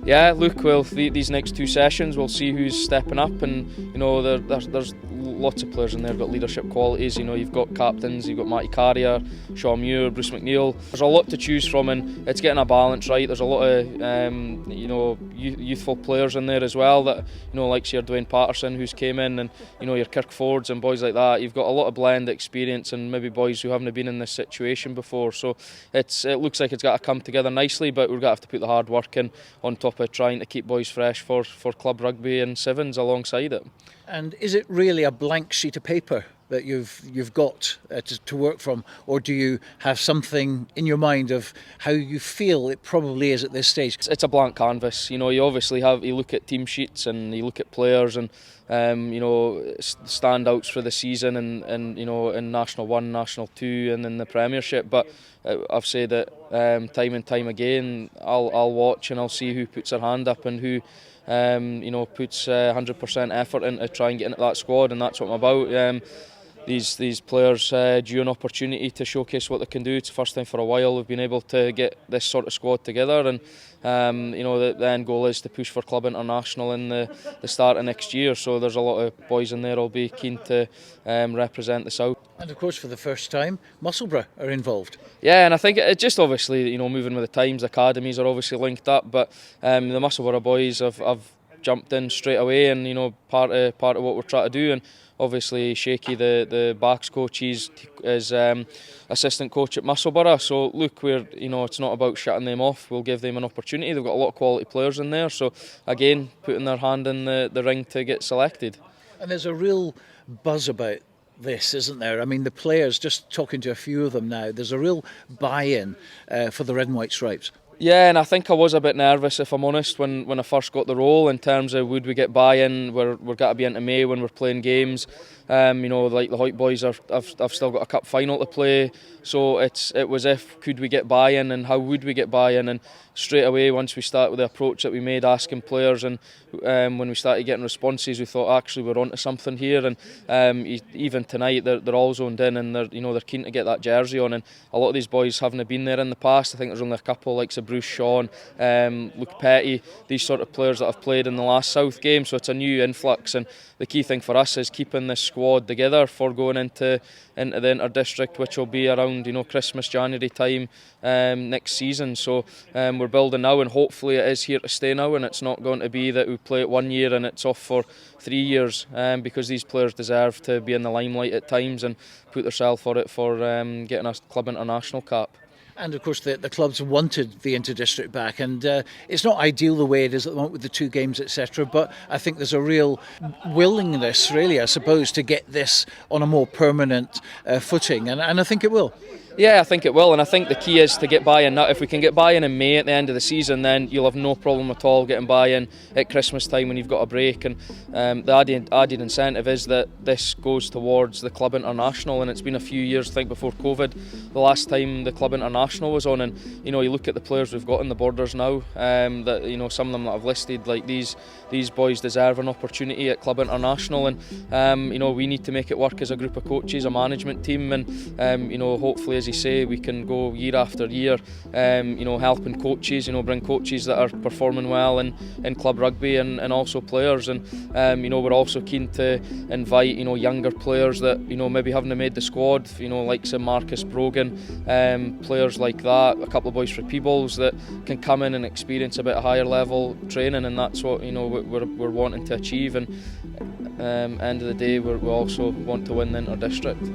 Yeah, look, well, these next two sessions we'll see who's stepping up, and there's lots of players in there who've got leadership qualities. You've got captains, you've got Matty Carrier, Sean Muir, Bruce McNeil. There's a lot to choose from, and it's getting a balance right. There's a lot of youthful players in there as well, that like your Dwayne Patterson, who's came in, and your Kirk Fords and boys like that. You've got a lot of blend experience, and maybe boys who haven't been in this situation before. So it looks like it's got to come together nicely, but we're going to have to put the hard work in on top of trying to keep boys fresh for club rugby and sevens alongside it. And is it really a blank sheet of paper that you've got to work from, or do you have something in your mind of how you feel it probably is at this stage? It's a blank canvas. You obviously you look at team sheets and you look at players and standouts for the season and in National 1, National 2 and in the Premiership. But I've said that time and time again, I'll watch and I'll see who puts their hand up and who puts 100% effort into trying to get into that squad, and that's what I'm about. These players due an opportunity to showcase what they can do. It's the first time for a while we've been able to get this sort of squad together, and the end goal is to push for Club International in the start of next year. So there's a lot of boys in there who'll be keen to represent the South. And of course, for the first time, Musselburgh are involved. Yeah, and I think it just obviously moving with the times. Academies are obviously linked up, but the Musselburgh boys have jumped in straight away, and part of what we're trying to do. And obviously Shaky, the backs coach, is assistant coach at Musselburgh. So look, it's not about shutting them off. We'll give them an opportunity. They've got a lot of quality players in there. So again, putting their hand in the ring to get selected. And there's a real buzz about this, isn't there? I mean, the players, just talking to a few of them now, there's a real buy-in for the red and white stripes. Yeah, and I think I was a bit nervous, if I'm honest, when I first got the role, in terms of would we get buy-in. We're got to be into May when we're playing games. Like the Hoyt boys have still got a cup final to play, so it was could we get buy-in and how would we get buy-in. And straight away, once we started with the approach that we made, asking players, and when we started getting responses, we thought actually we're onto something here. And even tonight they're all zoned in, and they're keen to get that jersey on. And a lot of these boys haven't been there in the past. I think there's only a couple like Bruce, Sean, Luke Petty, these sort of players that have played in the last South game. So it's a new influx, and the key thing for us is keeping this squad together for going into the inter-district, which will be around Christmas, January time next season. So we're building now, and hopefully it is here to stay now, and it's not going to be that we play it 1 year and it's off for 3 years, because these players deserve to be in the limelight at times and put themselves for it for getting a Club International cap. And of course the clubs wanted the inter-district back, and it's not ideal the way it is at the moment with the two games, etc., but I think there's a real willingness, really, I suppose, to get this on a more permanent footing, and I think it will. Yeah, I think it will, and I think the key is to get buy-in now. If we can get buy-in in May at the end of the season, then you'll have no problem at all getting buy-in at Christmas time when you've got a break. And the added incentive is that this goes towards the Club International, and it's been a few years, I think, before COVID, the last time the Club International was on. And you look at the players we've got in the borders now, that some of them that I've listed, like these boys deserve an opportunity at Club International, and we need to make it work as a group of coaches, a management team, and hopefully, as you say, we can go year after year, helping coaches, bring coaches that are performing well in club rugby, and also players. And we're also keen to invite younger players that maybe haven't made the squad, like some Marcus Brogan, players like that, a couple of boys for Peebles that can come in and experience a bit of higher level training, and that's what we're wanting to achieve. And end of the day, we also want to win the inter-district.